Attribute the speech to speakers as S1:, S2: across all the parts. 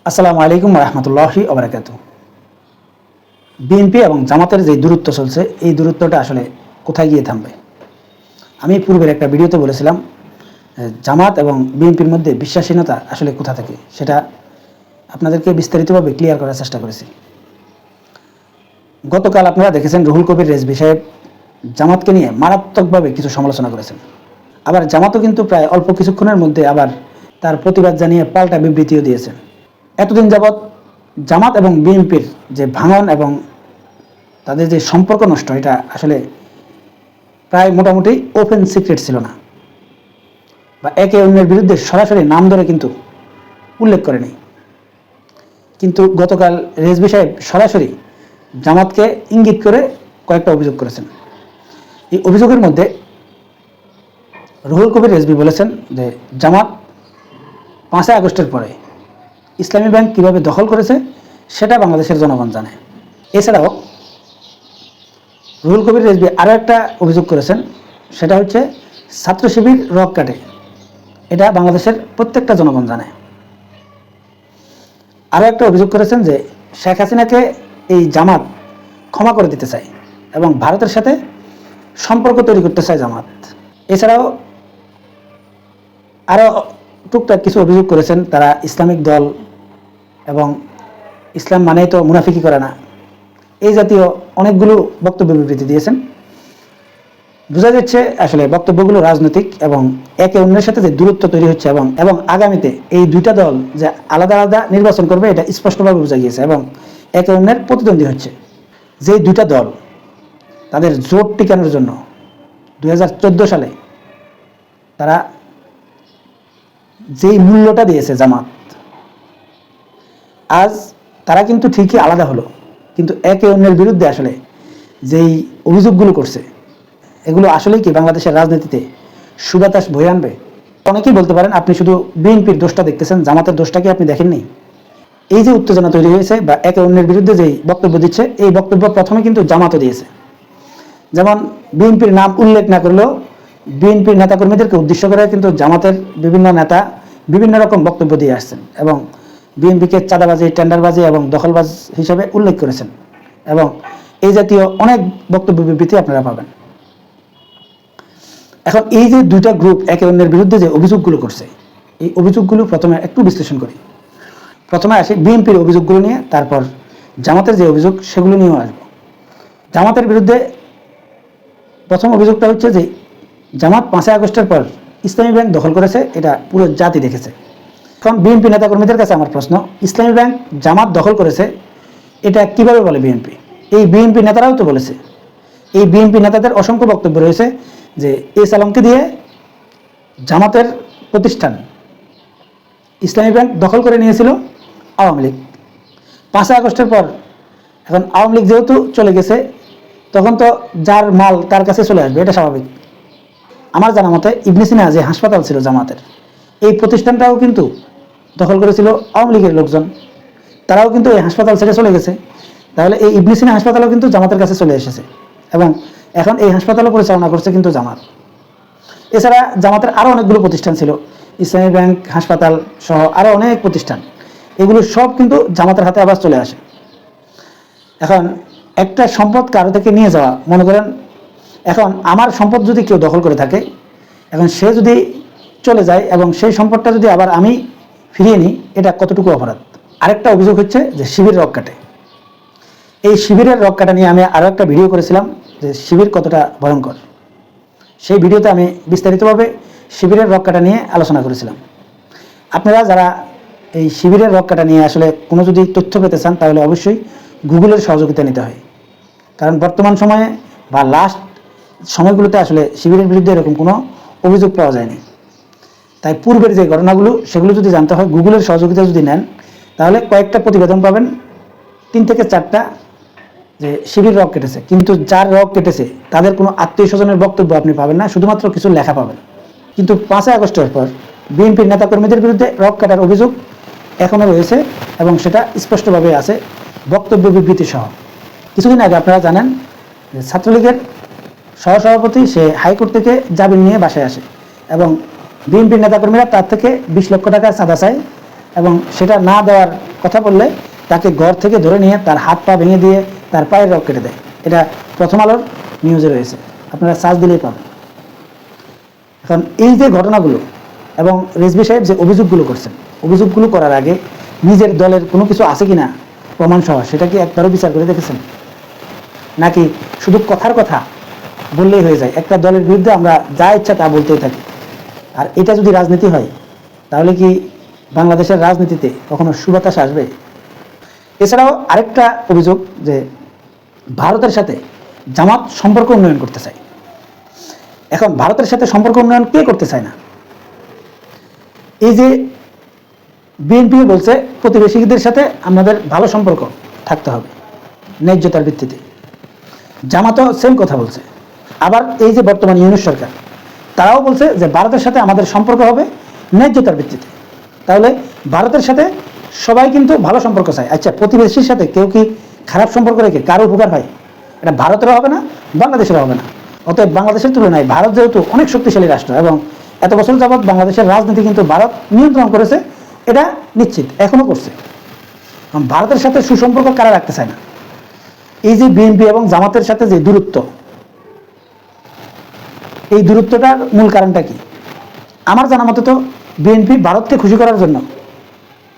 S1: আসসালামু আলাইকুম রহমতুল্লাহি ওবারাকাতু। বিএনপি এবং জামাতের যে দূরত্ব চলছে, এই দূরত্বটা আসলে কোথায় গিয়ে থামবে? আমি পূর্বের একটা ভিডিওতে বলেছিলাম জামাত এবং বিএনপির মধ্যে বিশ্বাসহীনতা আসলে কোথা থেকে, সেটা আপনাদেরকে বিস্তারিতভাবে ক্লিয়ার করার চেষ্টা করেছি। গতকাল আপনারা দেখেছেন রুহুল কবির রেজভী সাহেব জামাতকে নিয়ে মারাত্মকভাবে কিছু সমালোচনা করেছেন। আবার জামাতও কিন্তু প্রায় অল্প কিছুক্ষণের মধ্যে আবার তার প্রতিবাদ জানিয়ে পাল্টা বিবৃতিও দিয়েছেন। এতদিন যাবৎ জামাত এবং বিএনপির যে ভাঙন এবং তাদের যে সম্পর্ক নষ্ট, এটা আসলে প্রায় মোটামুটি ওপেন সিক্রেট ছিল না, বা একে অন্যের বিরুদ্ধে সরাসরি নাম ধরে কিন্তু উল্লেখ করেনি। কিন্তু গতকাল রেজভী সাহেব সরাসরি জামাতকে ইঙ্গিত করে কয়েকটা অভিযোগ করেছেন। এই অভিযোগের মধ্যে রুহুল কবির রেজভী বলেছেন যে জামাত 5 আগস্টের পরে ইসলামী ব্যাংক কীভাবে দখল করেছে সেটা বাংলাদেশের জনগণ জানে। এছাড়াও রুহুল কবির রেজভী আরও একটা অভিযোগ করেছেন, সেটা হচ্ছে ছাত্র শিবির রক কাটে, এটা বাংলাদেশের প্রত্যেকটা জনগণ জানে। আরও একটা অভিযোগ করেছেন যে শেখ হাসিনাকে এই জামাত ক্ষমা করে দিতে চায় এবং ভারতের সাথে সম্পর্ক তৈরি করতে চায় জামাত। এছাড়াও আরও টুকটাক কিছু অভিযোগ করেছেন, তারা ইসলামিক দল এবং ইসলাম মানেই তো মুনাফিকি করে না, এই জাতীয় অনেকগুলো বক্তব্য বিবৃতি দিয়েছেন। বোঝা যাচ্ছে আসলে বক্তব্যগুলো রাজনৈতিক এবং একে অন্যের সাথে যে দূরত্ব তৈরি হচ্ছে এবং আগামীতে এই দুইটা দল যে আলাদা আলাদা নির্বাচন করবে, এটা স্পষ্টভাবে বোঝা গিয়েছে এবং একে অন্যের প্রতিদ্বন্দ্বী হচ্ছে। যে দুইটা দল তাদের জোট টিকানোর জন্য 2014 সালে তারা যেই মূল্যটা দিয়েছে জামাত, আজ তারা কিন্তু ঠিকই আলাদা হলো, কিন্তু একে অন্যের বিরুদ্ধে আসলে যেই অভিযোগগুলো করছে, এগুলো আসলেই কি বাংলাদেশের রাজনীতিতে সুবাতাস বয়ে আনবে? অনেকেই বলতে পারেন আপনি শুধু বিএনপির দোষটা দেখতেছেন, জামাতের দোষটা কি আপনি দেখেননি? এই যে উত্তেজনা তৈরি হয়েছে বা একে অন্যের বিরুদ্ধে যেই বক্তব্য দিচ্ছে, এই বক্তব্য প্রথমে কিন্তু জামাতও দিয়েছে। যেমন বিএনপির নাম উল্লেখ না করলেও বিএনপির নেতাকর্মীদেরকে উদ্দেশ্য করে কিন্তু জামাতের বিভিন্ন নেতা বিভিন্ন রকম বক্তব্য দিয়ে আসছেন এবং বিএনপিকে চাঁদাবাজি, টেন্ডারবাজি এবং দখলবাজ হিসেবে উল্লেখ করেছেন এবং এই জাতীয় অনেক বক্তব্য বিবৃতি আপনারা পাবেন। এখন এই যে দুইটা গ্রুপ একে অন্যের বিরুদ্ধে যে অভিযোগগুলো করছে, এই অভিযোগগুলো প্রথমে একটু বিশ্লেষণ করি। প্রথমে আসি বিএনপির অভিযোগগুলো নিয়ে, তারপর জামাতের যে অভিযোগ সেগুলো নিয়েও আসবো। জামাতের বিরুদ্ধে প্রথম অভিযোগটা হচ্ছে যে জামাত 5 আগস্টের পর ইসলামী ব্যাংক দখল করেছে, এটা পুরো জাতি দেখেছে। এখন বিএনপি নেতাকর্মীদের কাছে আমার প্রশ্ন, ইসলামী ব্যাংক জামাত দখল করেছে এটা কিভাবে বলে বিএনপি? এই বিএনপি নেতারাও তো বলেছে, এই বিএনপি নেতাদের অসংখ্য বক্তব্য রয়েছে যে এস আলমকে দিয়ে জামাতের প্রতিষ্ঠান ইসলামী ব্যাংক দখল করে নিয়েছিল আওয়ামী লীগ। 5 আগস্টের পর এখন আওয়ামী লীগ যেহেতু চলে গেছে, তখন তো যার মাল তার কাছে চলে আসবে, এটা স্বাভাবিক। আমার জানা মতে ইবনে সিনা যে হাসপাতাল ছিল জামাতের, এই প্রতিষ্ঠানটাও কিন্তু দখল করেছিল আওয়ামী লীগের লোকজন, তারাও কিন্তু এই হাসপাতাল ছেড়ে চলে গেছে। তাহলে এই ইবনে সিনা হাসপাতালও কিন্তু জামাতের কাছে চলে এসেছে এবং এখন এই হাসপাতালও পরিচালনা করছে কিন্তু জামাত। এছাড়া জামাতের আরও অনেকগুলো প্রতিষ্ঠান ছিল, ইসলামী ব্যাংক, হাসপাতাল সহ আরও অনেক প্রতিষ্ঠান, এগুলো সব কিন্তু জামাতের হাতে আবার চলে আসে। এখন একটা সম্পদ কারো থেকে নিয়ে যাওয়া, মনে করেন এখন আমার সম্পদ যদি কেউ দখল করে থাকে, এখন সে যদি চলে যায় এবং সেই সম্পদটা যদি আবার আমি ফিরিয়ে নিই, এটা কতটুকু অপরাধ? আরেকটা অভিযোগ হচ্ছে যে শিবির রক কাটে। এই শিবিরের রক কাটা নিয়ে আমি আরও একটা ভিডিও করেছিলাম যে শিবির কতটা ভয়ঙ্কর। সেই ভিডিওতে আমি বিস্তারিতভাবে শিবিরের রক কাটা নিয়ে আলোচনা করেছিলাম। আপনারা যারা এই শিবিরের রক কাটা নিয়ে আসলে কোনো যদি তথ্য পেতে চান, তাহলে অবশ্যই গুগলের সহযোগিতা নিতে হয়, কারণ বর্তমান সময়ে বা লাস্ট সময়গুলোতে আসলে শিবিরের বিরুদ্ধে এরকম কোনো অভিযোগ পাওয়া যায়নি। তাই পূর্বের যে ঘটনাগুলো সেগুলো যদি জানতে হয়, গুগলের সহযোগিতা যদি নেন, তাহলে কয়েকটা প্রতিবেদন পাবেন, 3 থেকে 4টা, যে শিবির রক কেটেছে, কিন্তু যার রক কেটেছে তাদের কোনো আত্মীয় স্বজনের বক্তব্য আপনি পাবেন না, শুধুমাত্র কিছু লেখা পাবেন। কিন্তু 5 আগস্টের পর বিএনপির নেতাকর্মীদের বিরুদ্ধে রক কাটার অভিযোগ এখনও রয়েছে এবং সেটা স্পষ্টভাবে আছে বক্তব্য বিবৃতি সহ। কিছুদিন আগে আপনারা জানেন যে ছাত্রলীগের সহসভাপতি সে হাইকোর্ট থেকে জামিন নিয়ে বাসায় আসে এবং বিএনপির নেতাকর্মীরা তার থেকে 20 লক্ষ টাকা চাঁদা চায় এবং সেটা না দেওয়ার কথা বললে তাকে ঘর থেকে ধরে নিয়ে তার হাত পা ভেঙে দিয়ে তার পায়ের রক কেটে দেয়। এটা প্রথম আলোর নিউজে রয়েছে, আপনারা সার্চ দিলেই পাবেন। এখন এই যে ঘটনাগুলো এবং রেজভী সাহেব যে অভিযোগগুলো করছেন, অভিযোগগুলো করার আগে নিজের দলের কোনো কিছু আছে কিনা প্রমাণ সহ সেটা কি একবারও বিচার করে দেখেছেন? নাকি শুধু কথার কথা বললেই হয়ে যায়? একটা দলের বিরুদ্ধে আমরা যা ইচ্ছা তা বলতেই থাকি। আর এটা যদি রাজনীতি হয় তাহলে কি বাংলাদেশের রাজনীতিতে কখনো সুবাতাস আসবে? এছাড়াও আরেকটা অভিযোগ যে ভারতের সাথে জামাত সম্পর্ক উন্নয়ন করতে চায়। এখন ভারতের সাথে সম্পর্ক উন্নয়ন কে করতে চায় না? এই যে বিএনপি বলছে প্রতিবেশীদের সাথে আমাদের ভালো সম্পর্ক থাকতে হবে ন্যায্যতার ভিত্তিতে, জামাতও সেম কথা বলছে। আবার এই যে বর্তমান ইউনূস সরকার, তারাও বলছে যে ভারতের সাথে আমাদের সম্পর্ক হবে ন্যায্যতার ভিত্তিতে। তাহলে ভারতের সাথে সবাই কিন্তু ভালো সম্পর্ক চায়। আচ্ছা, প্রতিবেশীর সাথে কেউ কি খারাপ সম্পর্ক রেখে কারো উপকার হয়? এটা ভারতেরও হবে না, বাংলাদেশেরও হবে না। অতএব বাংলাদেশের তুলনায় ভারত যেহেতু অনেক শক্তিশালী রাষ্ট্র এবং এত বছর যাবৎ বাংলাদেশের রাজনীতি কিন্তু ভারত নিয়ন্ত্রণ করেছে, এটা নিশ্চিত এখনো করছে। ভারতের সাথে সুসম্পর্ক কারা রাখতে চায় না? এই যে বিএনপি এবং জামাতের সাথে যে দূরত্ব, এই দূরত্বটার মূল কারণটা কি? আমার জানা মতে তো বিএনপি ভারতকে খুশি করার জন্য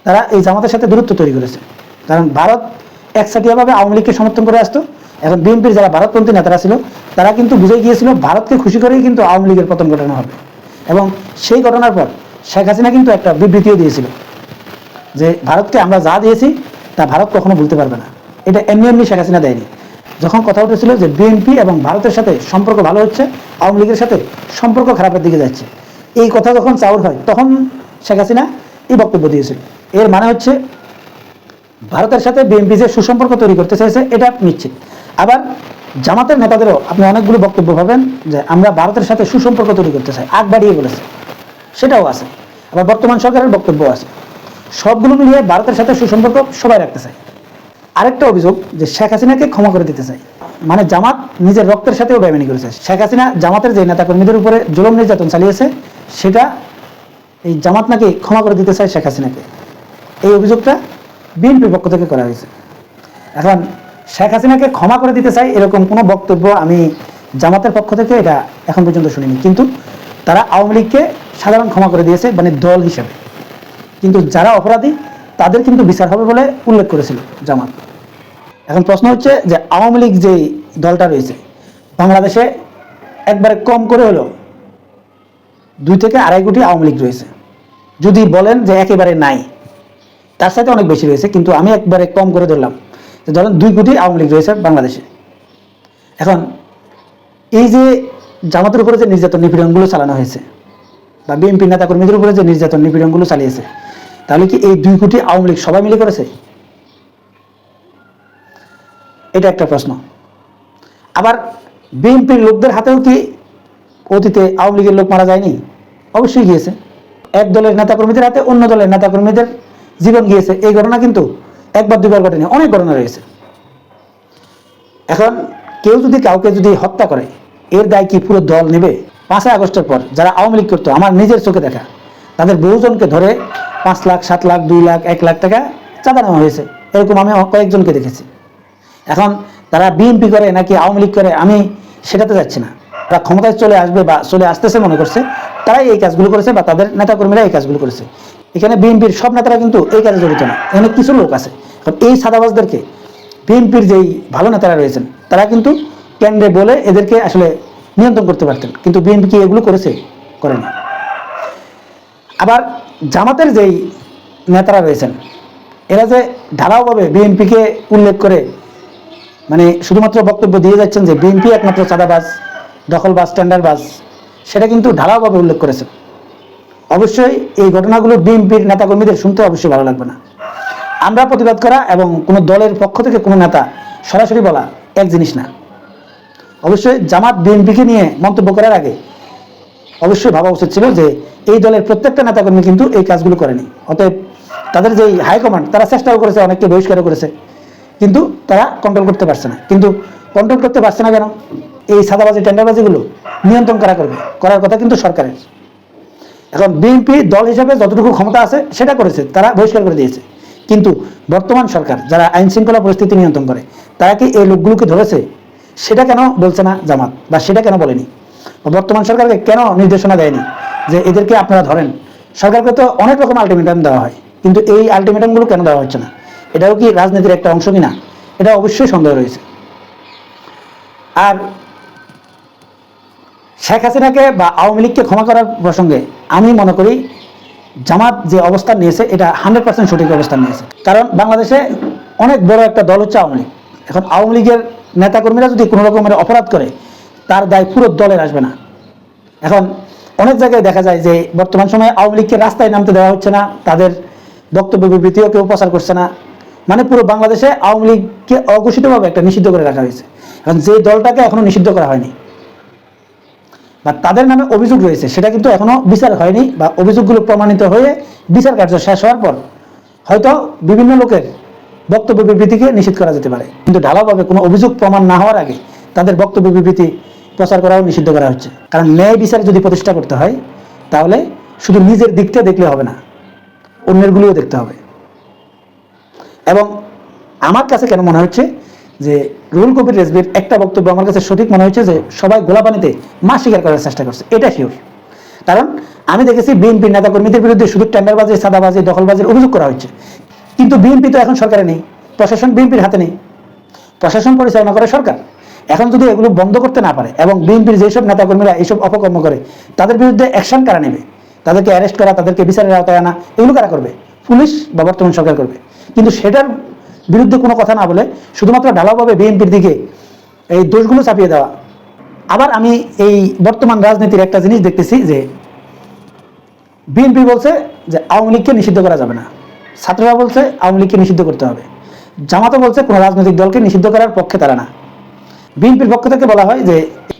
S1: তারা এই জামাতের সাথে দূরত্ব তৈরি করেছে। কারণ ভারত একসাথীভাবে আওয়ামী লীগকে সমর্থন করে আসতো। এখন বিএনপির যারা ভারতপন্থী নেতারা ছিল তারা কিন্তু বুঝে গিয়েছিল ভারতকে খুশি করেই কিন্তু আওয়ামী লীগের পতন ঘটানো হবে। এবং সেই ঘটনার পর শেখ হাসিনা কিন্তু একটা বিবৃতিও দিয়েছিল যে ভারতকে আমরা যা দিয়েছি তা ভারত কখনো ভুলতে পারবে না। এটা এমনি এমনি শেখ হাসিনা দেয়নি। যখন কথা উঠেছিল যে বিএনপি এবং ভারতের সাথে সম্পর্ক ভালো হচ্ছে, আওয়ামী লীগের সাথে সম্পর্ক খারাপের দিকে যাচ্ছে, এই কথা যখন চাউর হয় তখন শেখ হাসিনা এই বক্তব্য দিয়েছিল। এর মানে হচ্ছে ভারতের সাথে বিএনপি যে সুসম্পর্ক তৈরি করতে চাইছে এটা নিশ্চিত। আবার জামাতের নেতাদেরও আপনি অনেকগুলো বক্তব্য পাবেন যে আমরা ভারতের সাথে সুসম্পর্ক তৈরি করতে চাই, আগ বাড়িয়ে বলেছে, সেটাও আছে। আবার বর্তমান সরকারের বক্তব্য আছে। সবগুলো মিলিয়ে ভারতের সাথে সুসম্পর্ক সবাই রাখতে চায়। আরেকটা অভিযোগ যে শেখ হাসিনাকে ক্ষমা করে দিতে চায়, মানে জামাত নিজের রক্তের সাথেও বেইমানি করেছে। শেখ হাসিনা জামাতের যে নেতাকর্মীদের উপরে জুলুম নির্যাতন চালিয়েছে সেটা এই জামাত নাকি ক্ষমা করে দিতে চায় শেখ হাসিনাকে। এই অভিযোগটা বিএনপির পক্ষ থেকে করা হয়েছে। এখন শেখ হাসিনাকে ক্ষমা করে দিতে চাই এরকম কোনো বক্তব্য আমি জামাতের পক্ষ থেকে এটা এখন পর্যন্ত শুনিনি। কিন্তু তারা আওয়ামী লীগকে সাধারণ ক্ষমা করে দিয়েছে, মানে দল হিসেবে। কিন্তু যারা অপরাধী তাদের কিন্তু বিচার হবে বলে উল্লেখ করেছিল জামাত। এখন প্রশ্ন হচ্ছে যে আওয়ামী লীগ যে দলটা রয়েছে বাংলাদেশে একবারে কম করে হলো 2 থেকে 2.5 কোটি আওয়ামী লীগ রয়েছে। যদি বলেন যে একেবারে নাই, তার সাথে অনেক বেশি রয়েছে, কিন্তু আমি একবারে কম করে ধরলাম যে ধরেন 2 কোটি আওয়ামী লীগ রয়েছে বাংলাদেশে। এখন এই যে জামাতের উপরে যে নির্যাতন নিপীড়নগুলো চালানো হয়েছে বা বিএনপি নেতাকর্মীদের উপরে যে নির্যাতন নিপীড়নগুলো চালিয়েছে, তাহলে কি এই 2 কোটি আওয়ামী লীগ সবাই মিলে করেছে? এটা একটা প্রশ্ন। আবার বিএনপির লোকদের হাতেও কি অতীতে আওয়ামী লীগের লোক মারা যায়নি? অবশ্যই গিয়েছে। এক দলের নেতাকর্মীদের হাতে অন্য দলের নেতাকর্মীদের জীবন গিয়েছে। এই ঘটনা কিন্তু একবার দুবার ঘটেনি, অনেক ঘটনা রয়েছে। এখন কেউ যদি কাউকে যদি হত্যা করে এর দায় কি পুরো দল নেবে? 5 আগস্টের পর যারা আওয়ামী লীগ করতো, আমার নিজের চোখে দেখা, তাদের বহুজনকে ধরে 5 লাখ, 7 লাখ, 2 লাখ, 1 লাখ টাকা চাঁদা নেওয়া হয়েছে। এরকম আমি কয়েকজনকে দেখেছি। এখন তারা বিএনপি করে নাকি আওয়ামী লীগ করে আমি সেটাতে যাচ্ছি না। তারা ক্ষমতায় চলে আসবে বা চলে আসতেছে মনে করছে, তারাই এই কাজগুলো করেছে বা তাদের নেতাকর্মীরা এই কাজগুলো করেছে। এখানে বিএনপির সব নেতারা কিন্তু এই কাজে জড়িত না, এখানে কিছু লোক আছে। এই সাদাবাজদেরকে বিএনপির যেই ভালো নেতারা রয়েছেন তারা কিন্তু কেন্দ্রে বলে এদেরকে আসলে নিয়ন্ত্রণ করতে পারতেন, কিন্তু বিএনপি কি এগুলো করেছে? করেনি। আবার জামাতের যেই নেতারা রয়েছেন এরা যে ঢালাওভাবে বিএনপিকে উল্লেখ করে মানে শুধুমাত্র বক্তব্য দিয়ে যাচ্ছেন যে বিএনপি একমাত্র চাঁদাবাজ, দখলবাজ, টেন্ডারবাজ, সেটা কিন্তু ঢালাওভাবে উল্লেখ করেছেন। অবশ্যই এই ঘটনাগুলো বিএনপির নেতাকর্মীদের শুনতে অবশ্যই ভালো লাগবে না। আমরা প্রতিবাদ করা এবং কোনো দলের পক্ষ থেকে কোনো নেতা সরাসরি বলা এক জিনিস না। অবশ্যই জামাত বিএনপিকে নিয়ে মন্তব্য করার আগে অবশ্যই ভাবা উচিত ছিল যে এই দলের প্রত্যেকটা নেতাকর্মী কিন্তু এই কাজগুলো করেনি। অতএব তাদের যেই হাইকমান্ড তারা চেষ্টাও করেছে, অনেককে বহিষ্কারও করেছে, কিন্তু তারা কন্ট্রোল করতে পারছে না। কিন্তু কন্ট্রোল করতে পারছে না কেন? এই সাদাবাজি টেন্ডারবাজিগুলো নিয়ন্ত্রণ করা করবে, করার কথা কিন্তু সরকারের। এখন বিএনপি দল হিসাবে যতটুকু ক্ষমতা আছে সেটা করেছে, তারা বহিষ্কার করে দিয়েছে। কিন্তু বর্তমান সরকার যারা আইন শৃঙ্খলা পরিস্থিতি নিয়ন্ত্রণ করে, তারা কি এই লোকগুলোকে ধরেছে? সেটা কেন বলছে না জামাত, বা সেটা কেন বলেনি? বর্তমান সরকারকে কেন নির্দেশনা দেয়নি যে এদেরকে আপনারা ধরেন? সরকারকে তো অনেক রকম আলটিমেটাম দেওয়া হয়, কিন্তু এই আলটিমেটামগুলো কেন দেওয়া হচ্ছে না? এটাও কি রাজনীতির একটা অংশ কিনা? এটা অবশ্যই সন্দেহ রয়েছে। আর শেখ হাসিনাকে বা আওয়ামী লীগকে ক্ষমা করার প্রসঙ্গে আমি মনে করি জামাত যে অবস্থান নিয়েছে এটা 100% সঠিক অবস্থান নিয়েছে। কারণ বাংলাদেশে অনেক বড় একটা দল হচ্ছে আওয়ামী লীগ। এখন আওয়ামী লীগের নেতাকর্মীরা যদি কোনো রকমের অপরাধ করে, তার দায় পুরো দলের আসবে না। এখন অনেক জায়গায় দেখা যায় যে বর্তমান সময়ে আওয়ামী লীগকে রাস্তায় নামতে দেওয়া হচ্ছে না, তাদের বক্তব্য বিবৃতিও কেউ প্রচার করছে না। মানে পুরো বাংলাদেশে আওয়ামী লীগকে অঘোষিতভাবে একটা নিষিদ্ধ করে রাখা হয়েছে। এখন যে দলটাকে এখনো নিষিদ্ধ করা হয়নি বা তাদের নামে অভিযোগ রয়েছে, সেটা কিন্তু এখনো বিচার হয়নি, বা অভিযোগগুলো প্রমাণিত হয়ে বিচার কার্য শেষ হওয়ার পর হয়তো বিভিন্ন লোকের বক্তব্য বিবৃতিকে নিষিদ্ধ করা যেতে পারে। কিন্তু ঢালাওভাবে কোনো অভিযোগ প্রমাণ না হওয়ার আগে তাদের বক্তব্য বিবৃতি প্রচার করাও নিষিদ্ধ করা হচ্ছে। কারণ ন্যায় বিচার যদি প্রতিষ্ঠা করতে হয়, তাহলে শুধু নিজের দিকটা দেখলে হবে না, অন্যেরগুলিও দেখতে হবে। এবং আমার কাছে কেন মনে হচ্ছে যে রুহুল কবির রিজভীর একটা বক্তব্য আমার কাছে সঠিক মনে হচ্ছে, যে সবাই গোলাপানিতে মাছ শিকার করার চেষ্টা করছে, এটা শিওর। কারণ আমি দেখেছি বিএনপির নেতাকর্মীদের বিরুদ্ধে শুধু টেন্ডারবাজি, সাদাবাজি, দখলবাজির অভিযোগ করা হচ্ছে। কিন্তু বিএনপি তো এখন সরকারে নেই, প্রশাসন বিএনপির হাতে নেই, প্রশাসন পরিচালনা করে সরকার। এখন যদি এগুলো বন্ধ করতে না পারে, এবং বিএনপির যেসব নেতাকর্মীরা এইসব অপকর্ম করে তাদের বিরুদ্ধে অ্যাকশন কারা নেবে, তাদেরকে অ্যারেস্ট করা, তাদেরকে বিচারের আওতায় আনা, এগুলো কারা করবে? পুলিশ বা বর্তমান সরকার করবে। কিন্তু সেটার বিরুদ্ধে কোনো কথা না বলে শুধুমাত্র ঢালাওভাবে বিএনপির দিকে এই দোষগুলো চাপিয়ে দেওয়া। আবার আমি এই বর্তমান রাজনীতির একটা জিনিস দেখতেছি, যে বিএনপি বলছে যে আওয়ামী লীগকে নিষিদ্ধ করা যাবে না, ছাত্ররা বলছে আওয়ামী লীগকে নিষিদ্ধ করতে হবে, জামাতও বলছে কোনো রাজনৈতিক দলকে নিষিদ্ধ করার পক্ষে তারা না। বিএনপির পক্ষ থেকে বলা হয় যে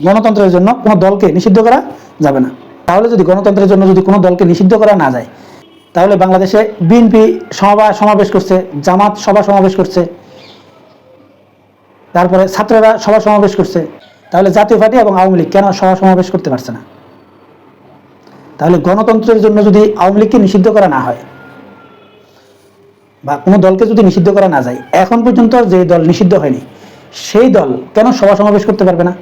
S1: গণতন্ত্রের জন্য কোনো দলকে নিষিদ্ধ করা যাবে না। তাহলে যদি গণতন্ত্রের জন্য যদি কোনো দলকে নিষিদ্ধ করা না যায়, তাহলে বাংলাদেশে বিএনপি সমাবেশ করছে, জামাত সমাবেশ করছে, তারপরে ছাত্ররা সমাবেশ করছে, তাহলে জাতীয় পার্টি এবং আওয়ামী লীগ কেন সমাবেশ করতে পারছে না? তাহলে গণতন্ত্রের জন্য যদি আওয়ামী লীগকে নিষিদ্ধ করা না হয়, বা কোনো দলকে যদি নিষিদ্ধ করা না যায়, এখন পর্যন্ত যে দল নিষিদ্ধ হয়নি সেই দল কেন সমাবেশ করতে পারবে না?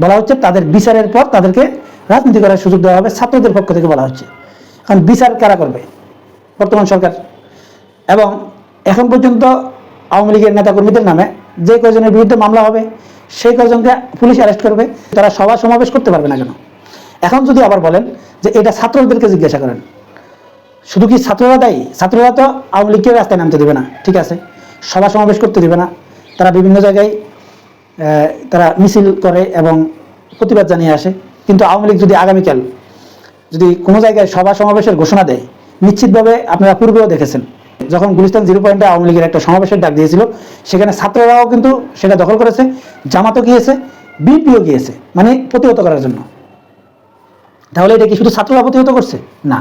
S1: বলা হচ্ছে তাদের বিচারের পর তাদেরকে রাজনীতি করার সুযোগ দেওয়া হবে, ছাত্রদের পক্ষ থেকে বলা হচ্ছে। এখন বিচার কারা করবে? বর্তমান সরকার। এবং এখন পর্যন্ত আওয়ামী লীগের নেতাকর্মীদের নামে যে কয়জনের বিরুদ্ধে মামলা হবে, সেই কয়জনকে পুলিশ অ্যারেস্ট করবে, তারা সমাবেশ করতে পারবে না কেন? এখন যদি আবার বলেন যে এটা ছাত্রদেরকে জিজ্ঞাসা করেন, শুধু কি ছাত্ররা দায়ী? ছাত্ররা তো আওয়ামী লীগকে রাস্তায় নামতে দেবে না, ঠিক আছে, সমাবেশ করতে দেবে না, তারা বিভিন্ন জায়গায় তারা মিছিল করে এবং প্রতিবাদ জানিয়ে আসে। কিন্তু আওয়ামী লীগ যদি আগামীকাল যদি কোনো জায়গায় সমাবেশের ঘোষণা দেয়, নিশ্চিতভাবে আপনারা পূর্বেও দেখেছেন, যখন গুলিস্তান 0 পয়েন্টে আওয়ামী লীগের একটা সমাবেশের ডাক দিয়েছিল, সেখানে ছাত্ররাও কিন্তু সেটা দখল করেছে, জামাতও গিয়েছে, বিএনপিও গিয়েছে, মানে প্রতিহত করার জন্য। তাহলে এটা কি শুধু ছাত্ররা প্রতিহত করছে? না,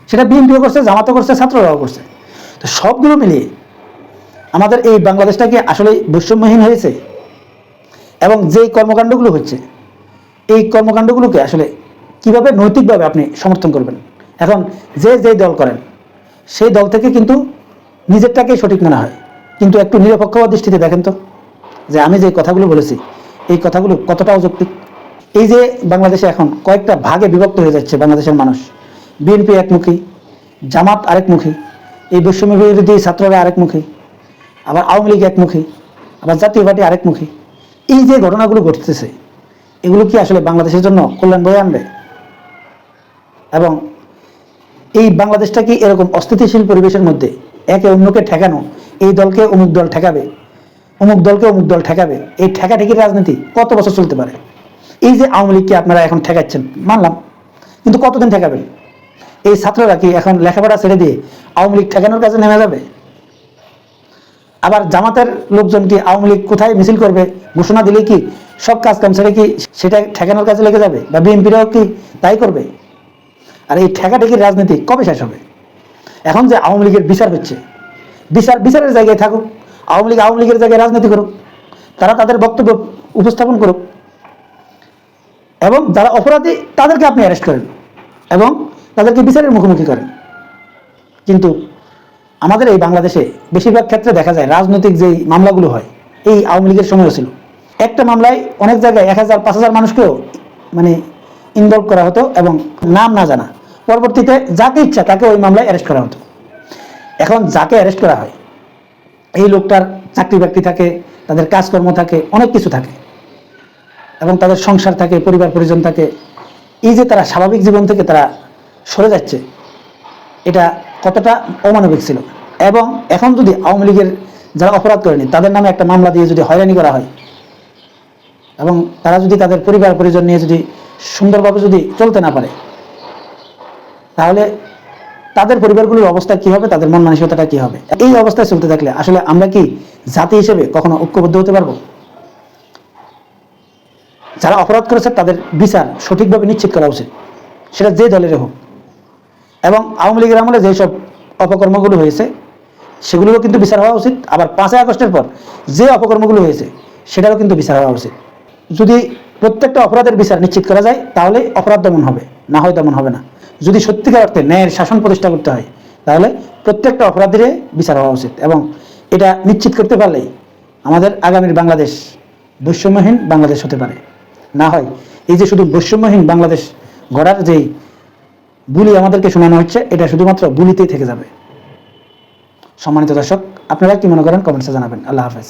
S1: সেটা বিএনপিও করছে, জামাতও করছে, ছাত্ররাও করছে। তো সবগুলো মিলিয়ে আমাদের এই বাংলাদেশটা কি আসলে বৈষম্যহীন হয়েছে? এবং যেই কর্মকাণ্ডগুলো হচ্ছে, এই কর্মকাণ্ডগুলোকে আসলে কিভাবে নৈতিকভাবে আপনি সমর্থন করবেন? এখন যে দল করেন, সেই দল থেকে কিন্তু নিজেরটাকেই সঠিক মনে হয়, কিন্তু একটু নিরপেক্ষ দৃষ্টিতে দেখেন তো, যে আমি যে কথাগুলো বলেছি এই কথাগুলো কতটা অযৌক্তিক। এই যে বাংলাদেশে এখন কয়েকটা ভাগে বিভক্ত হয়ে যাচ্ছে বাংলাদেশের মানুষ, বিএনপি একমুখী, জামাত আরেকমুখী, এই বৈষম্য বিরোধী ছাত্ররা আরেকমুখী, আবার আওয়ামী লীগ একমুখী, আবার জাতীয় পার্টি আরেকমুখী। এই যে ঘটনাগুলো ঘটতেছে, এগুলো কি আসলে বাংলাদেশের জন্য কল্যাণ বয়ে আনবে? এবং এই বাংলাদেশটা কি এরকম অস্থিতিশীল পরিবেশের মধ্যে একে অন্যকে ঠেকানো, এই দলকে অমুক দল ঠেকাবে, অমুক দলকে অমুক দল ঠেকাবে, এই ঠেকাঠেকির রাজনীতি কত বছর চলতে পারে? এই যে আওয়ামী লীগকে আপনারা এখন ঠেকাচ্ছেন, মানলাম, কিন্তু কতদিন ঠেকাবেন? এই ছাত্ররা কি এখন লেখাপড়া ছেড়ে দিয়ে আওয়ামী লীগ ঠেকানোর কাজে নেমে যাবে? আবার জামাতের লোকজন কি আওয়ামী লীগ কোথায় মিছিল করবে ঘোষণা দিলে কি সব কাজ কাম ছেড়ে কি সেটা ঠেকানোর কাজে লেগে যাবে? বা বিএনপিরাও কি তাই করবে? আর এই ঠেকাঠেকির রাজনীতি কবে শেষ হবে? এখন যে আওয়ামী লীগের বিচার হচ্ছে, বিচারের জায়গায় থাকুক, আওয়ামী লীগের জায়গায় রাজনীতি করুক, তারা তাদের বক্তব্য উপস্থাপন করুক, এবং যারা অপরাধী তাদেরকে আপনি অ্যারেস্ট করেন, এবং তাদেরকে বিচারের মুখোমুখি করেন। কিন্তু আমাদের এই বাংলাদেশে বেশিরভাগ ক্ষেত্রে দেখা যায় রাজনৈতিক যেই মামলাগুলো হয়, এই আওয়ামী লীগের সময়ও ছিল, একটা মামলায় অনেক জায়গায় 1000 5000 মানুষকেও মানে ইনভলভ করা হতো এবং নাম না জানা, পরবর্তীতে যাকে ইচ্ছা তাকে ওই মামলায় অ্যারেস্ট করা হতো। এখন যাকে অ্যারেস্ট করা হয় এই লোকটার চাকরি বাকরি থাকে, তাদের কাজকর্ম থাকে, অনেক কিছু থাকে এবং তাদের সংসার থাকে, পরিবার পরিজন থাকে। এই যে তারা স্বাভাবিক জীবন থেকে তারা সরে যাচ্ছে, এটা কতটা অমানবিক ছিল। এবং এখন যদি আওয়ামী লীগের যারা অপরাধ করেনি তাদের নামে একটা মামলা দিয়ে যদি হয়রানি করা হয় এবং তারা যদি তাদের পরিবার পরিজন নিয়ে যদি সুন্দরভাবে যদি চলতে না পারে, তাহলে তাদের পরিবারগুলোর অবস্থা কি হবে, তাদের মন মানসিকতাটা কি হবে? এই অবস্থায় চলতে থাকলে আসলে আমরা কি জাতি হিসেবে কখনো ঐক্যবদ্ধ হতে পারবো? যারা অপরাধ করেছে তাদের বিচার সঠিকভাবে নিশ্চিত করা উচিত, সেটা যে দলের হোক। এবং আওয়ামী লীগের আমলে যেসব অপকর্মগুলো হয়েছে সেগুলোরও কিন্তু বিচার হওয়া উচিত। আবার 5ই আগস্টের পর যে অপকর্মগুলো হয়েছে সেটারও কিন্তু বিচার হওয়া উচিত। যদি প্রত্যেকটা অপরাধের বিচার নিশ্চিত করা যায় তাহলে অপরাধ দমন হবে, না হয় দমন হবে না। যদি সত্যিকার অর্থে ন্যায়ের শাসন প্রতিষ্ঠা করতে হয় তাহলে প্রত্যেকটা অপরাধীর বিচার হওয়া উচিত। এবং এটা নিশ্চিত করতে পারলেই আমাদের আগামীর বাংলাদেশ বৈষম্যহীন বাংলাদেশ হতে পারে। না হয় এই যে শুধু বৈষম্যহীন বাংলাদেশ গড়ার যেই বুলি আমাদেরকে শোনানো হচ্ছে, এটা শুধুমাত্র বুলিতেই থেকে যাবে। সম্মানিত দর্শক, আপনারা কি মনে করেন কমেন্টসে জানাবেন। আল্লাহ হাফেজ।